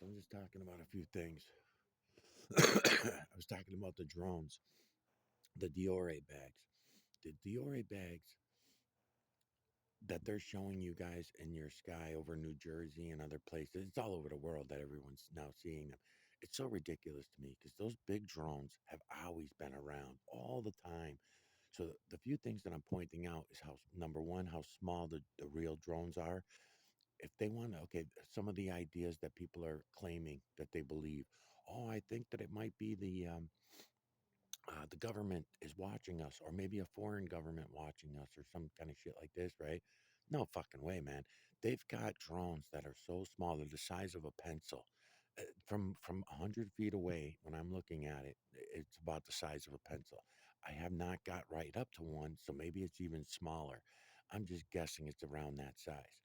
I'm just talking about a few things. I was talking about the drones, the Diore bags. The Diore bags that they're showing you guys in your sky over New Jersey and other places. It's all over the world that everyone's now seeing them. It's so ridiculous to me because those big drones have always been around all the time. So the few things that I'm pointing out is how number one, how small the real drones are. If they want to, okay, some of the ideas that people are claiming that they believe. Oh, I think that it might be the government is watching us, or maybe a foreign government watching us, or some kind of shit like this, right? No fucking way, man. They've got drones that are so small, they're the size of a pencil. From 100 feet away, when I'm looking at it, it's about the size of a pencil. I have not got right up to one, so maybe it's even smaller. I'm just guessing it's around that size.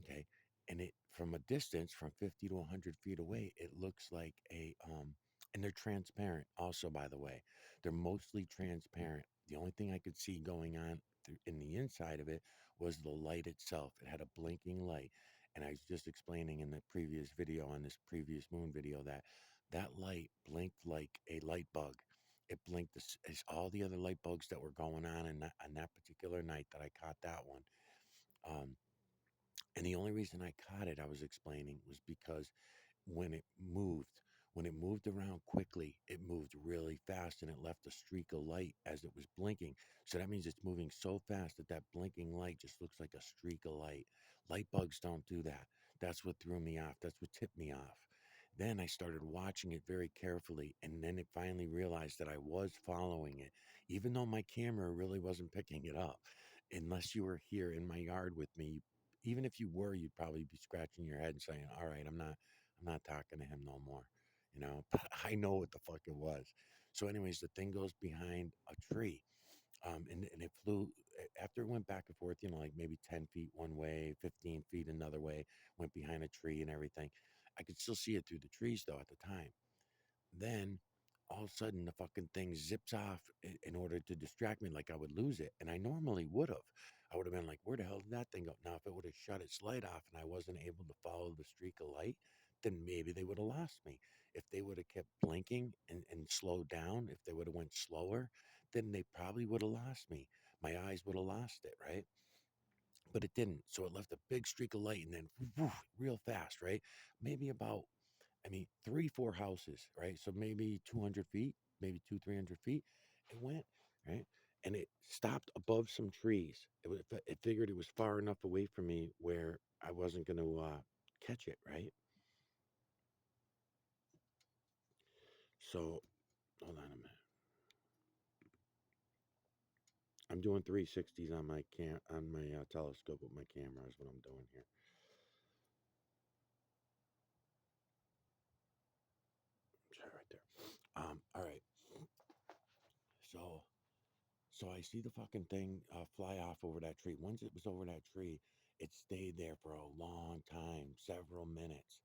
Okay. And it from a distance, from 50 to 100 feet away, it looks like and they're transparent also, by the way. They're mostly transparent. The only thing I could see going on in the inside of it was the light itself. It had a blinking light. And I was just explaining in the previous video, on this previous moon video, that that light blinked like a light bug. It blinked as all the other light bugs that were going on on that particular night that I caught that one. Um, and the only reason I caught it, I was explaining, was because when it moved, when it moved around quickly, it moved really fast and it left a streak of light as it was blinking. So that means it's moving so fast that that blinking light just looks like a streak of light. Light bugs don't do that. That's what threw me off. That's what tipped me off. Then I started watching it very carefully, and then it finally realized that I was following it, even though my camera really wasn't picking it up. Unless you were here in my yard with me, even if you were, you'd probably be scratching your head and saying, "All right, I'm not talking to him no more," you know. But I know what the fuck it was. So, anyways, the thing goes behind a tree, and it flew after it went back and forth, like maybe 10 feet one way, 15 feet another way, went behind a tree and everything. I could still see it through the trees though at the time. Then all of a sudden the fucking thing zips off in order to distract me, like I would lose it. And I normally would have. I would have been like, where the hell did that thing go? Now, if it would have shut its light off and I wasn't able to follow the streak of light, then maybe they would have lost me. If they would have kept blinking and slowed down, if they would have went slower, then they probably would have lost me. My eyes would have lost it, right? But it didn't. So it left a big streak of light and then woof, real fast, right? Maybe about, I mean, three, four houses, right? So maybe 200 feet, maybe 300 feet. It went, right? And it stopped above some trees. It figured it was far enough away from me where I wasn't going to catch it, right? So hold on a minute. I'm doing 360s on my telescope with my camera is what I'm doing here. Try right there. All right. So So I see the fucking thing fly off over that tree. Once it was over that tree, it stayed there for a long time, several minutes.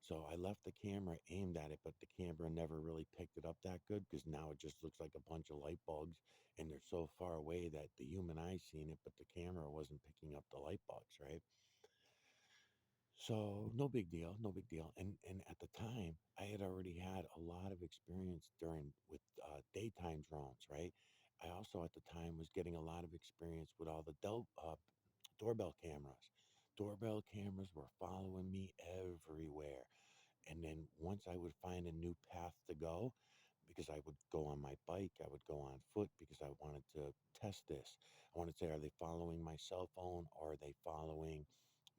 So I left the camera aimed at it, but the camera never really picked it up that good because now it just looks like a bunch of light bulbs and they're so far away that the human eye seen it, but the camera wasn't picking up the light bulbs, right? So no big deal, no big deal. And at the time, I had already had a lot of experience during with daytime drones, right? I also at the time was getting a lot of experience with all the doorbell cameras. Doorbell cameras were following me everywhere. And then once I would find a new path to go, because I would go on my bike, I would go on foot because I wanted to test this. I wanted to say, are they following my cell phone or are they following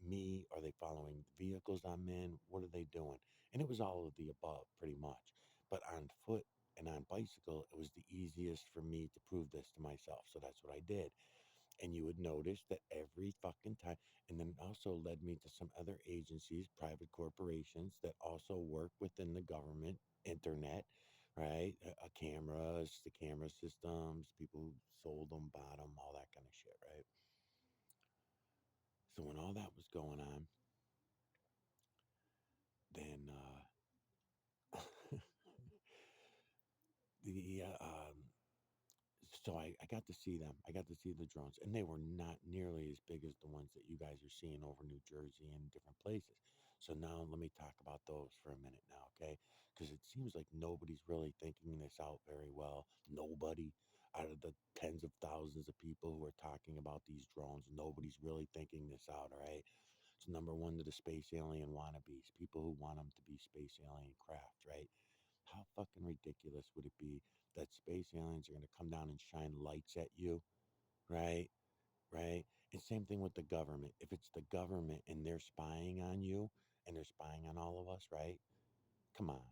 me? Are they following the vehicles I'm in? What are they doing? And it was all of the above, pretty much. But on foot and on bicycle, it was the easiest for me to prove this to myself. So that's what I did. And you would notice that every fucking time, and then it also led me to some other agencies, private corporations that also work within the government, internet, right? Cameras, the camera systems, people who sold them, bought them, all that kind of shit, right? So when all that was going on, then the so I got to see them. I got to see the drones, and they were not nearly as big as the ones that you guys are seeing over New Jersey and different places. So now let me talk about those for a minute now, okay? Because it seems like nobody's really thinking this out very well. Nobody out of the tens of thousands of people who are talking about these drones, nobody's really thinking this out, all right? It's number one to the space alien wannabes, people who want them to be space alien craft, right? How fucking ridiculous would it be that space aliens are going to come down and shine lights at you, right? Right? And same thing with the government. If it's the government and they're spying on you and they're spying on all of us, right? Come on.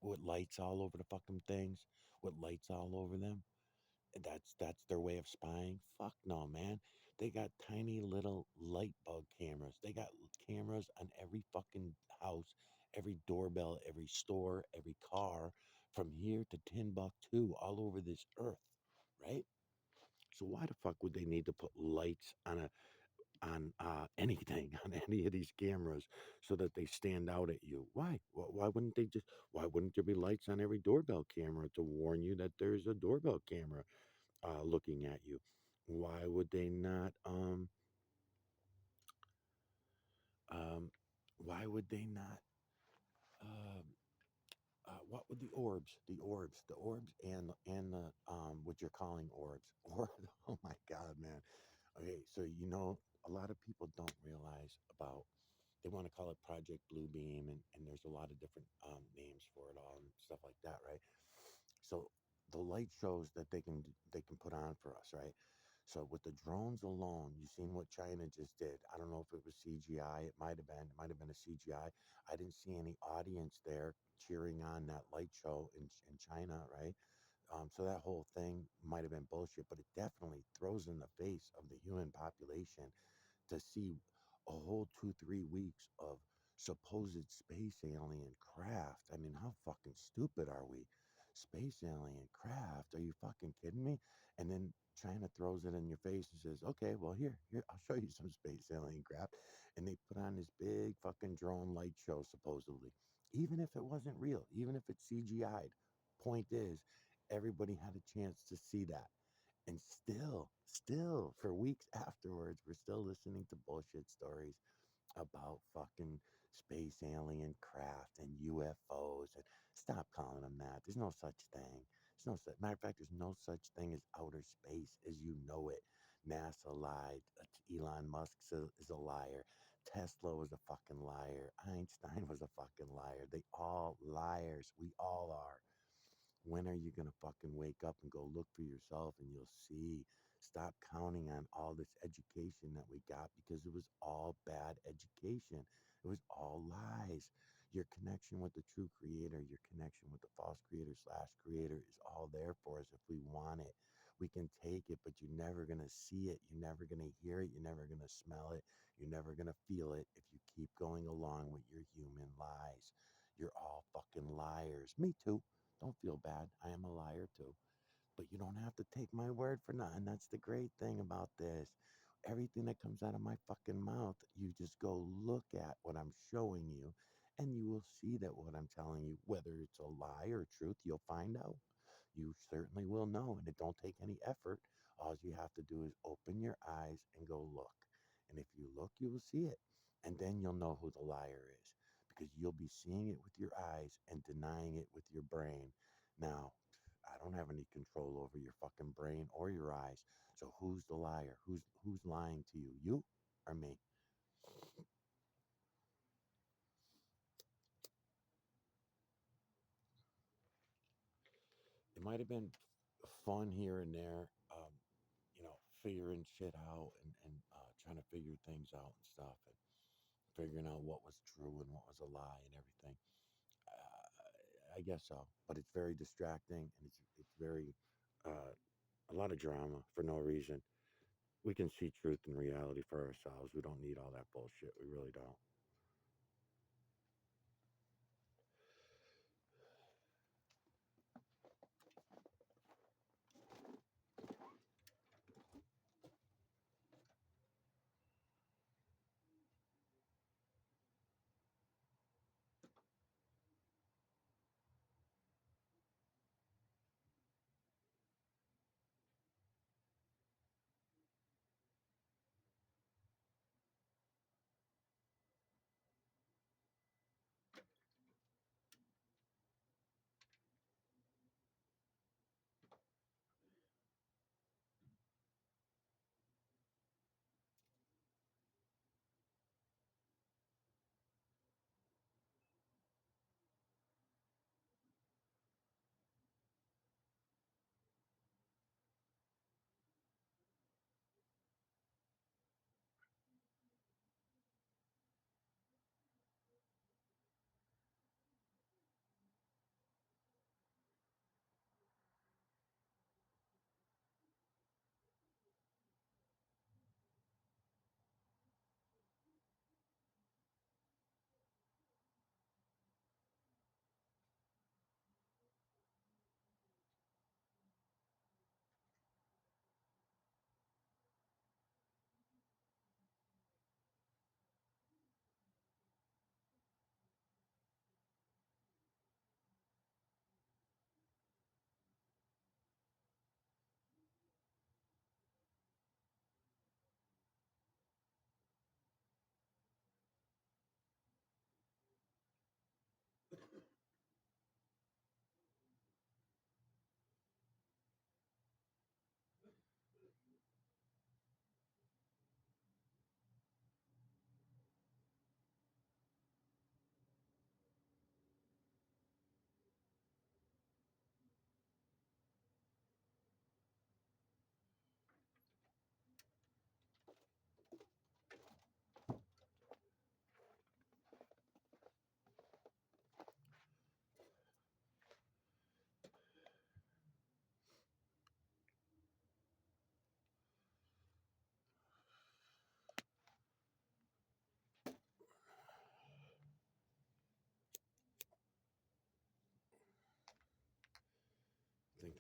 With lights all over the fucking things, with lights all over them. That's their way of spying. Fuck no, man. They got tiny little light bug cameras. They got cameras on every fucking house, every doorbell, every store, every car, from here to Timbuktu, all over this earth, right? So why the fuck would they need to put lights on anything on any of these cameras so that they stand out at you? Why? Why wouldn't they just? Why wouldn't there be lights on every doorbell camera to warn you that there's a doorbell camera looking at you? Why would they not? Um, why would they not? Uh, what would the orbs, and the what you're calling orbs, or oh my God, man. Okay, so a lot of people don't realize about. They want to call it Project Blue Beam, and there's a lot of different names for it all and stuff like that, right? So the light shows that they can put on for us, right? So with the drones alone, you seen what China just did. I don't know if it was CGI. It might have been a CGI. I didn't see any audience there cheering on that light show in China, right? So that whole thing might have been bullshit, but it definitely throws in the face of the human population to see a whole 2, 3 weeks of supposed space alien craft. I mean, how fucking stupid are we? Space alien craft? Are you fucking kidding me? And then China throws it in your face and says, "Okay, well here, I'll show you some space alien craft." And they put on this big fucking drone light show supposedly, even if it wasn't real, even if it's CGI'd. Point is, everybody had a chance to see that. And still, for weeks afterwards, we're still listening to bullshit stories about fucking space alien craft and UFOs. And stop calling them that. There's no such thing. There's no such matter of fact. There's no such thing as outer space as you know it. NASA lied. Elon Musk is a liar. Tesla was a fucking liar. Einstein was a fucking liar. They all liars. We all are. When are you going to fucking wake up and go look for yourself and you'll see? Stop counting on all this education that we got because it was all bad education. It was all lies. Your connection with the true creator, your connection with the false creator slash creator is all there for us if we want it. We can take it, but you're never going to see it. You're never going to hear it. You're never going to smell it. You're never going to feel it if you keep going along with your human lies. You're all fucking liars. Me too. Don't feel bad. I am a liar too. But you don't have to take my word for nothing. That's the great thing about this. Everything that comes out of my fucking mouth, you just go look at what I'm showing you, and you will see that what I'm telling you, whether it's a lie or truth, you'll find out. You certainly will know, and it don't take any effort. All you have to do is open your eyes and go look. And if you look, you will see it. And then you'll know who the liar is because you'll be seeing it with your eyes and denying it with your brain. Now, I don't have any control over your fucking brain or your eyes. So who's the liar? Who's lying to you? You or me? It might have been fun here and there, figuring shit out and trying to figure things out and stuff and figuring out what was true and what was a lie and everything. I guess so, but it's very distracting and it's very uh, a lot of drama for no reason. We can see truth and reality for ourselves. We don't need all that bullshit. We really don't.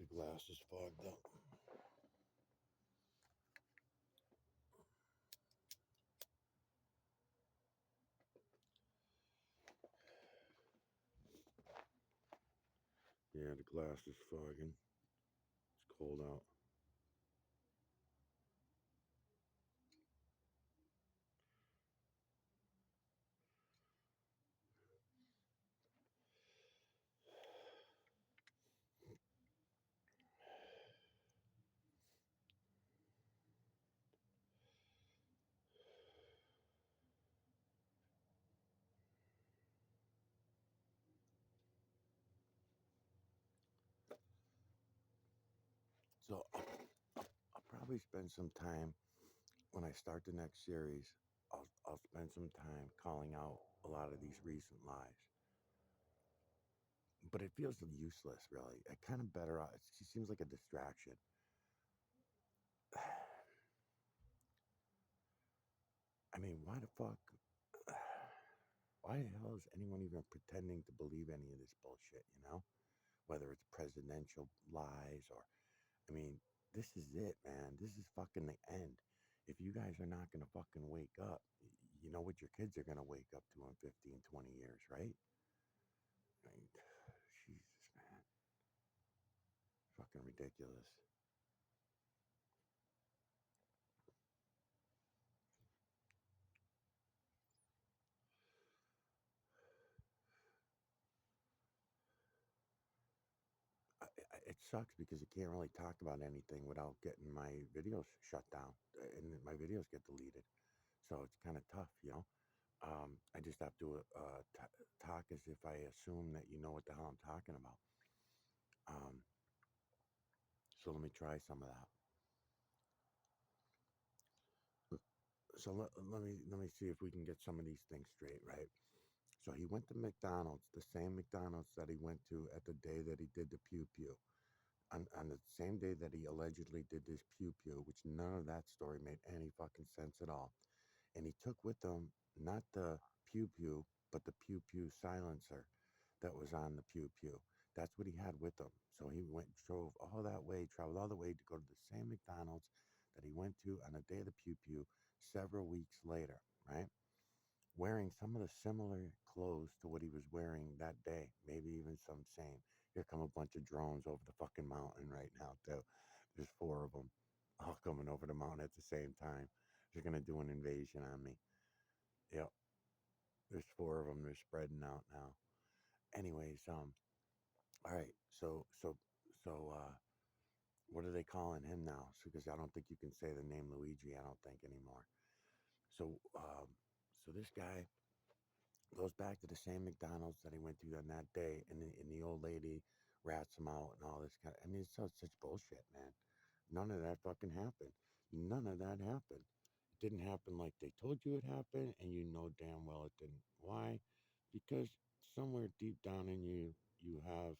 The glass is fogged up. Yeah, the glass is fogging. It's cold out. So I'll probably spend some time when I start the next series. I'll spend some time calling out a lot of these recent lies. But it feels useless, really. I kind of better off. She seems like a distraction. I mean, why the fuck? Why the hell is anyone even pretending to believe any of this bullshit, you know? Whether it's presidential lies or, I mean, this is it, man. This is fucking the end. If you guys are not going to fucking wake up, you know what your kids are going to wake up to in 15, 20 years, right? I mean, Jesus, man. Fucking ridiculous. It sucks because you can't really talk about anything without getting my videos shut down and my videos get deleted. So it's kind of tough, you know? I just have to talk as if I assume that you know what the hell I'm talking about. Um, so let me try some of that. So let me see if we can get some of these things straight, right? So he went to McDonald's, the same McDonald's that he went to at the day that he did the pew pew. On the same day that he allegedly did this pew pew, which none of that story made any fucking sense at all. And he took with him not the pew pew, but the pew pew silencer that was on the pew pew. That's what he had with him. So he drove all that way, traveled all the way to go to the same McDonald's that he went to on the day of the pew pew several weeks later, right? Wearing some of the similar clothes to what he was wearing that day, maybe even some same. Here come a bunch of drones over the fucking mountain right now, too. There's four of them all coming over the mountain at the same time. They're going to do an invasion on me. Yep. There's four of them. They're spreading out now. Anyways, all right. So, what are they calling him now? Because I don't think you can say the name Luigi. I don't think anymore. So, so this guy goes back to the same McDonald's that he went to on that day, and the old lady rats him out and all this kind of. I mean, it's such bullshit, man. None of that fucking happened. None of that happened. It didn't happen like they told you it happened, and you know damn well it didn't. Why? Because somewhere deep down in you, you have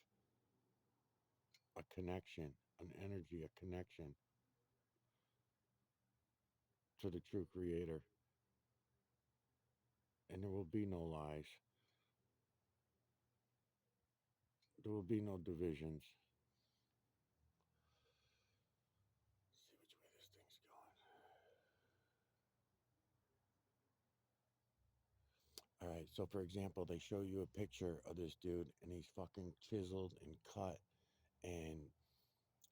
a connection, an energy, a connection to the true creator. And there will be no lies. There will be no divisions. Let's see which way this thing's going. All right. So, for example, they show you a picture of this dude, and he's fucking chiseled and cut and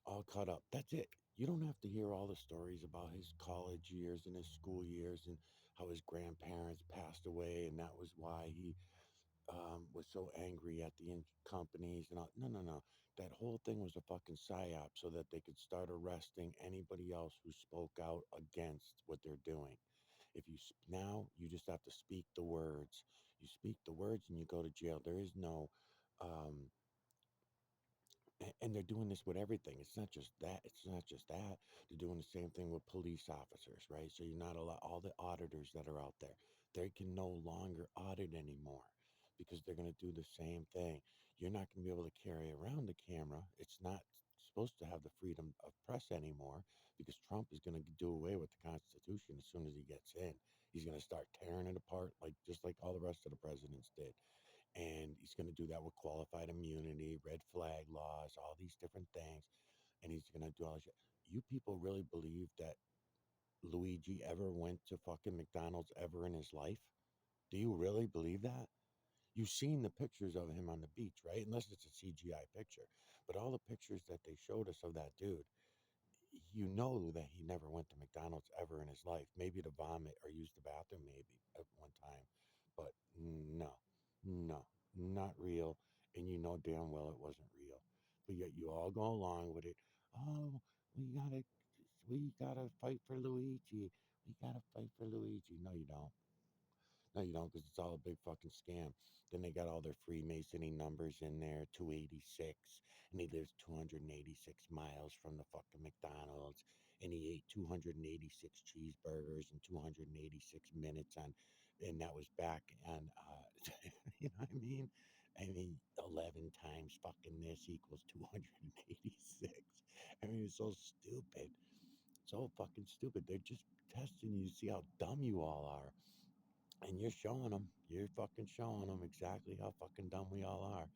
all cut up. That's it. You don't have to hear all the stories about his college years and his school years and how his grandparents passed away, and that was why he was so angry at the companies and all. No, no, no. That whole thing was a fucking psyop so that they could start arresting anybody else who spoke out against what they're doing. If you now you just have to speak the words. You speak the words and you go to jail. There is no um, and they're doing this with everything. It's not just that. It's not just that. They're doing the same thing with police officers, right? So you're not allowed all the auditors that are out there. They can no longer audit anymore because they're going to do the same thing. You're not going to be able to carry around the camera. It's not supposed to have the freedom of press anymore because Trump is going to do away with the Constitution as soon as he gets in. He's going to start tearing it apart, like just like all the rest of the presidents did, and he's going to do that with qualified immunity, red flag laws, all these different things. and he's gonna do all this shit. You people really believe that Luigi ever went to fucking McDonald's ever in his life? Do you really believe that? You've seen the pictures of him on the beach, right? Unless it's a CGI picture. But all the pictures that they showed us of that dude, you know that he never went to McDonald's ever in his life. Maybe to vomit or use the bathroom, maybe at one time. But no, no, not real. And you know damn well it wasn't real. But yet you all go along with it. Oh, we gotta, we gotta fight for Luigi. We gotta fight for Luigi. No, you don't. No, you don't, because it's all a big fucking scam. Then they got all their Freemasony numbers in there, 286, and he lives 286 miles from the fucking McDonald's, and he ate 286 cheeseburgers in 286 minutes on, and that was back on, you know what I mean? I mean, 11 times fucking this equals 286. I mean, it's so stupid. So fucking stupid. They're just testing you to see how dumb you all are, and you're fucking showing them exactly how fucking dumb we all are.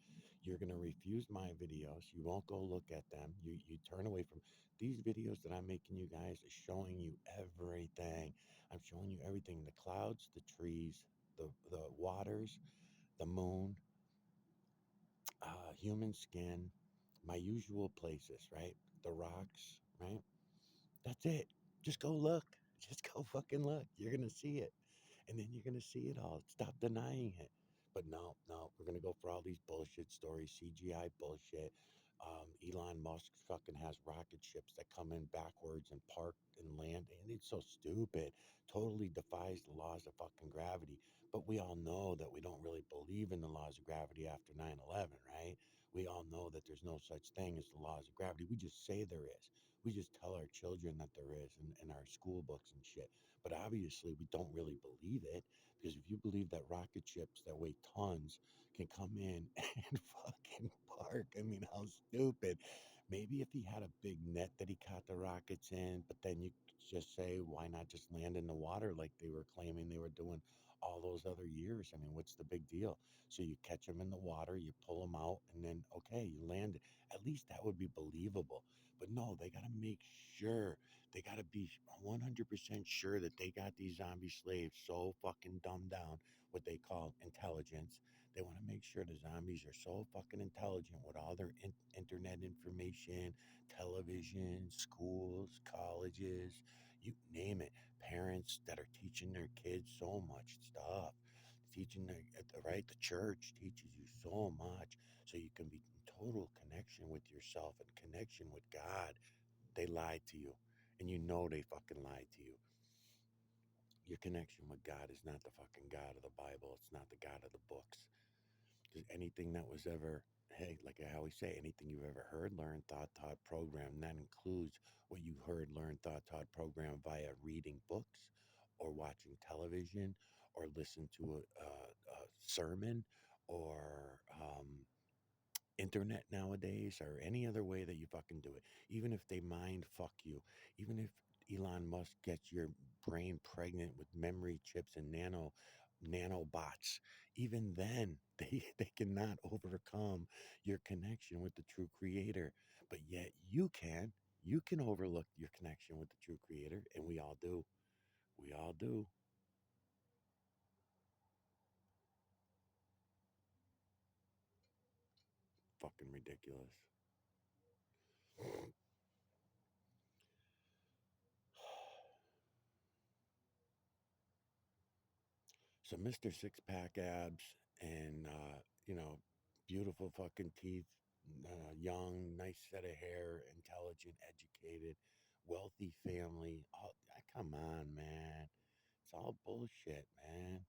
You're going to refuse my videos. You won't go look at them. You turn away from these videos that I'm making you guys, is showing you everything. I'm showing you everything: the clouds, the trees, the waters, the moon, human skin, my usual places, right? The rocks, right? That's it. Just go look. Just go fucking look. You're going to see it. And then you're going to see it all. Stop denying it. But no, no, we're going to go for all these bullshit stories, CGI bullshit. Elon Musk fucking has rocket ships that come in backwards and park and land. And it's so stupid. Totally defies the laws of fucking gravity. But we all know that we don't really believe in the laws of gravity after 9/11, right? We all know that there's no such thing as the laws of gravity. We just say there is. We just tell our children that there is in our school books and shit. But obviously, we don't really believe it, because if you believe that rocket ships that weigh tons can come in and fucking park, I mean, how stupid. Maybe if he had a big net that he caught the rockets in, but then you could just say, why not just land in the water like they were claiming they were doing all those other years? I mean, what's the big deal? So you catch them in the water, you pull them out, and then, okay, you land it. At least that would be believable. But no, they got to make sure, they got to be 100% sure that they got these zombie slaves so fucking dumbed down, what they call intelligence. They want to make sure the zombies are so fucking intelligent with all their internet information, television, schools, colleges, you name it. Parents that are teaching their kids so much stuff. Teaching right, the church teaches you so much, so you can be in total connection with yourself and connection with God. They lied to you, and you know they fucking lied to you. Your connection with God is not the fucking God of the Bible. It's not the God of the books. Because anything that was ever, hey, like I always say, anything you've ever heard, learned, thought, taught, programmed, and that includes what you heard, learned, thought, taught, programmed via reading books or watching television or listen to a sermon or internet nowadays, or any other way that you fucking do it. Even if they mind fuck you, even if Elon Musk gets your brain pregnant with memory chips and nanobots, even then they cannot overcome your connection with the true creator. But yet you can overlook your connection with the true creator, and we all do. We all do. Fucking ridiculous. So Mr. Six Pack abs and you know, beautiful fucking teeth, young, nice set of hair, intelligent, educated, wealthy family. Come on, man. It's all bullshit, man.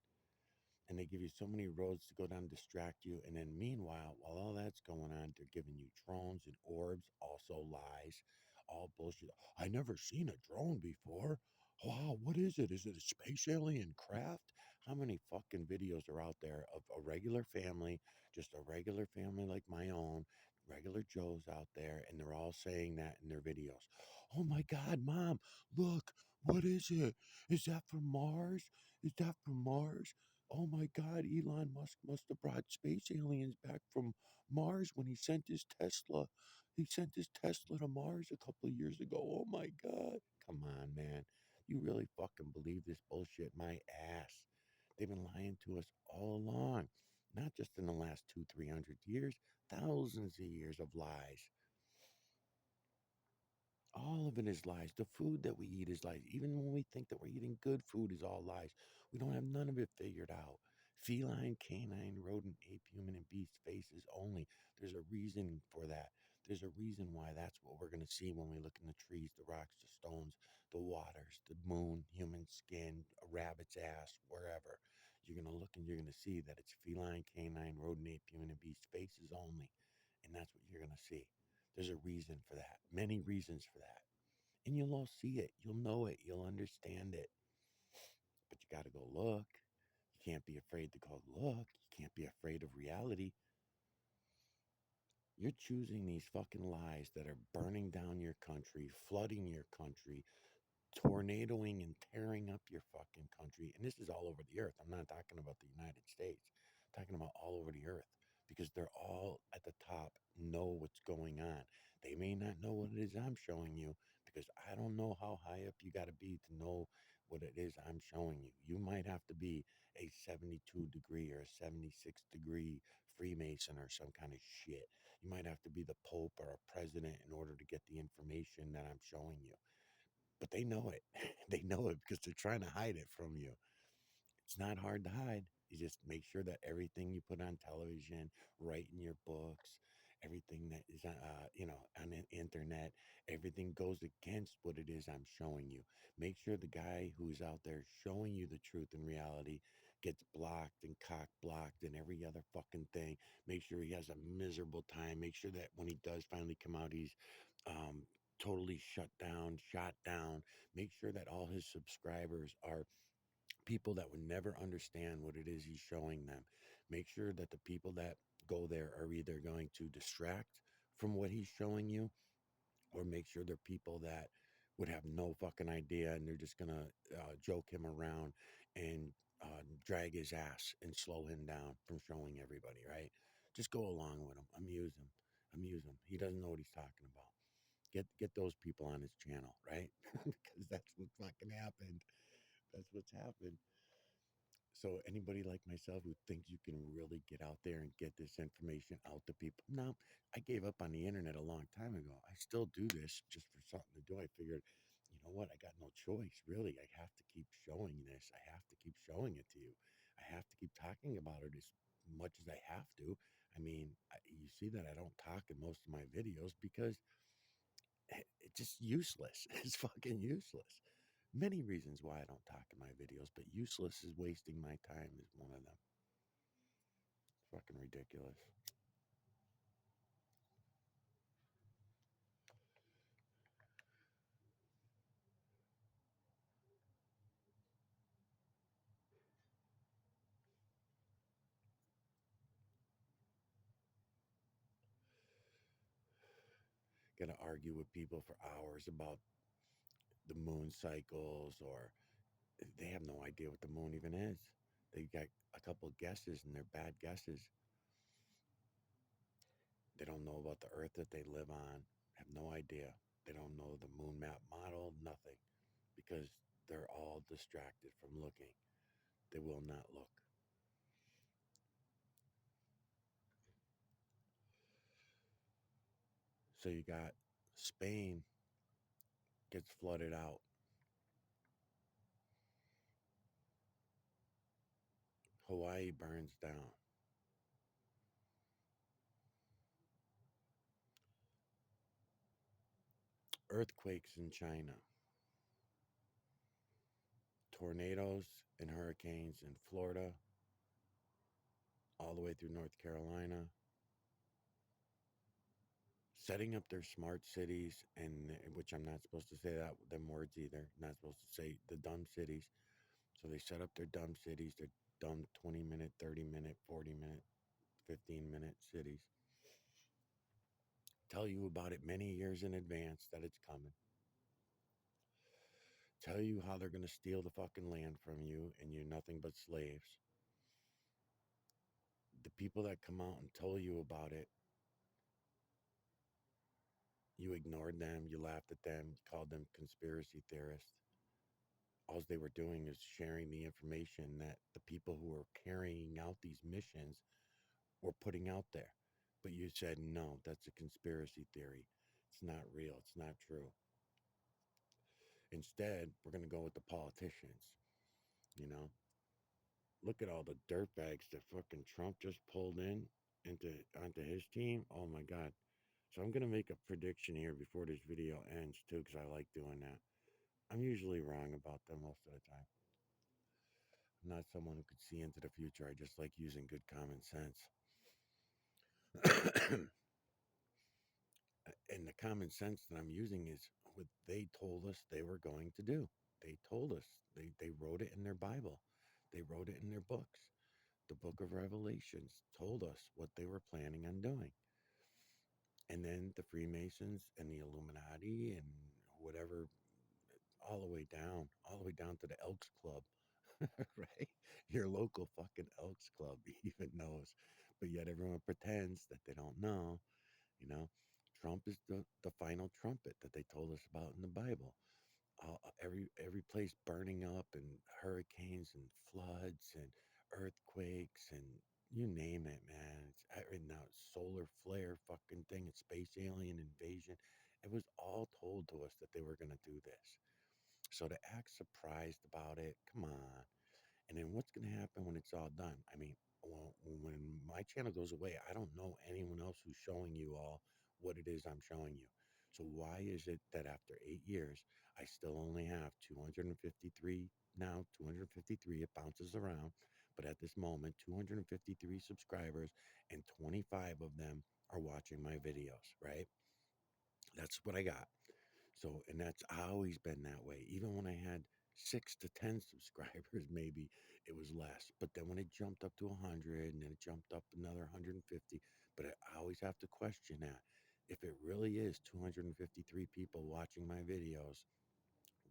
And they give you so many roads to go down, distract you. And then meanwhile, while all that's going on, they're giving you drones and orbs, also lies, all bullshit. I never seen a drone before. Wow, what is it? Is it a space alien craft? How many fucking videos are out there of a regular family, just a regular family like my own, regular Joes out there, and they're all saying that in their videos. Oh my God, Mom, look, what is it? Is that from Mars? Is that from Mars? Oh my God, Elon Musk must have brought space aliens back from Mars when he sent his Tesla. He sent his Tesla to Mars a couple of years ago. Oh my God. Come on, man. You really fucking believe this bullshit? My ass. They've been lying to us all along. Not just in the last 200, 300 years, thousands of years of lies. All of it is lies. The food that we eat is lies. Even when we think that we're eating good food is all lies. We don't have none of it figured out. Feline, canine, rodent, ape, human, and beast faces only. There's a reason for that. There's a reason why that's what we're going to see when we look in the trees, the rocks, the stones, the waters, the moon, human skin, a rabbit's ass, wherever. You're going to look and you're going to see that it's feline, canine, rodent, ape, human, and beast faces only. And that's what you're going to see. There's a reason for that, many reasons for that. And you'll all see it, you'll know it, you'll understand it. But you got to go look. You can't be afraid to go look. You can't be afraid of reality. You're choosing these fucking lies that are burning down your country, flooding your country, tornadoing and tearing up your fucking country. And this is all over the earth. I'm not talking about the United States. I'm talking about all over the earth because they're all at the top, know what's going on. They may not know what it is I'm showing you because I don't know how high up you got to be to know what it is I'm showing you. You might have to be a 72-degree or a 76-degree Freemason or some kind of shit. You might have to be the Pope or a president in order to get the information that I'm showing you, but they know it. They know it because they're trying to hide it from you. It's not hard to hide. You just make sure that everything you put on television, write in your books, everything that is on the internet, everything goes against what it is I'm showing you. Make sure the guy who's out there showing you the truth and reality gets blocked and cock blocked and every other fucking thing. Make sure he has a miserable time. Make sure that when he does finally come out, he's um, totally shut down, shot down. Make sure that all his subscribers are people that would never understand what it is he's showing them. Make sure that the people that go there are either going to distract from what he's showing you, or make sure they're people that would have no fucking idea and they're just gonna joke him around and drag his ass and slow him down from showing everybody, right? Just go along with him, amuse him, amuse him. He doesn't know what he's talking about. Get those people on his channel, right? Because that's what fucking happened. That's what's happened. So anybody like myself who thinks you can really get out there and get this information out to people, no, I gave up on the internet a long time ago. I still do this just for something to do. I figured, you know what? I got no choice, really. I have to keep showing this. I have to keep showing it to you. I have to keep talking about it as much as I have to. I mean, you see that I don't talk in most of my videos because it's just useless. It's fucking useless. Many reasons why I don't talk in my videos, but useless is wasting my time is one of them. It's fucking ridiculous. Got to argue with people for hours about the moon cycles, or they have no idea what the moon even is. They got a couple guesses and they're bad guesses. They don't know about the earth that they live on, have no idea. They don't know the moon map model, nothing, because they're all distracted from looking. They will not look. So you got Spain gets flooded out. Hawaii burns down. Earthquakes in China. Tornadoes and hurricanes in Florida, all the way through North Carolina. Setting up their smart cities, and which I'm not supposed to say that them words either. Not supposed to say the dumb cities. So they set up their dumb cities, their dumb 20-minute, 30-minute, 40-minute, 15-minute cities. Tell you about it many years in advance that it's coming. Tell you how they're going to steal the fucking land from you and you're nothing but slaves. The people that come out and told you about it, you ignored them, you laughed at them, you called them conspiracy theorists. All they were doing is sharing the information that the people who were carrying out these missions were putting out there. But you said, no, that's a conspiracy theory. It's not real. It's not true. Instead, we're going to go with the politicians. You know, look at all the dirtbags that fucking Trump just pulled in onto his team. Oh my God. So I'm going to make a prediction here before this video ends too, because I like doing that. I'm usually wrong about them most of the time. I'm not someone who could see into the future. I just like using good common sense. And the common sense that I'm using is what they told us they were going to do. They told us. They wrote it in their Bible. They wrote it in their books. The book of Revelations told us what they were planning on doing. And then the Freemasons and the Illuminati and whatever, all the way down to the Elks Club, right? Your local fucking Elks Club even knows. But yet everyone pretends that they don't know. You know, Trump is the final trumpet that they told us about in the Bible. Every place burning up and hurricanes and floods and earthquakes and you name it, man. It's and now solar flare fucking thing, and space alien invasion. It was all told to us that they were gonna do this. So to act surprised about it, come on. And then what's going to happen when it's all done? I mean, when my channel goes away, I don't know anyone else who's showing you all what it is I'm showing you. So why is it that after 8 years, I still only have 253 now, 253, it bounces around, but at this moment, 253 subscribers and 25 of them are watching my videos, right? That's what I got. So, and that's always been that way. Even when I had 6 to 10 subscribers, maybe it was less. But then when it jumped up to 100 and then it jumped up another 150, but I always have to question that. If it really is 253 people watching my videos,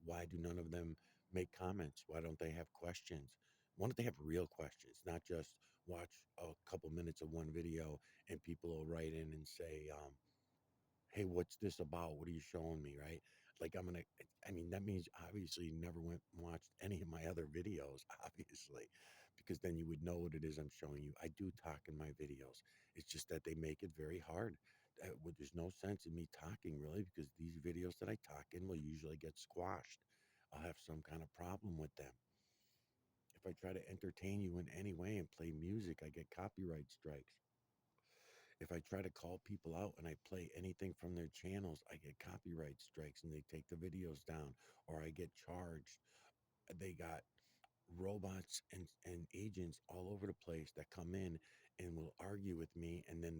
why do none of them make comments? Why don't they have questions? Why don't they have real questions, not just watch a couple minutes of one video and people will write in and say, hey, what's this about? What are you showing me? Right? Like, I mean, that means obviously you never went and watched any of my other videos, obviously, because then you would know what it is I'm showing you. I do talk in my videos. It's just that they make it very hard. There's no sense in me talking really because these videos that I talk in will usually get squashed. I'll have some kind of problem with them. If I try to entertain you in any way and play music, I get copyright strikes. If I try to call people out and I play anything from their channels, I get copyright strikes and they take the videos down or I get charged. They got robots and agents all over the place that come in and will argue with me and then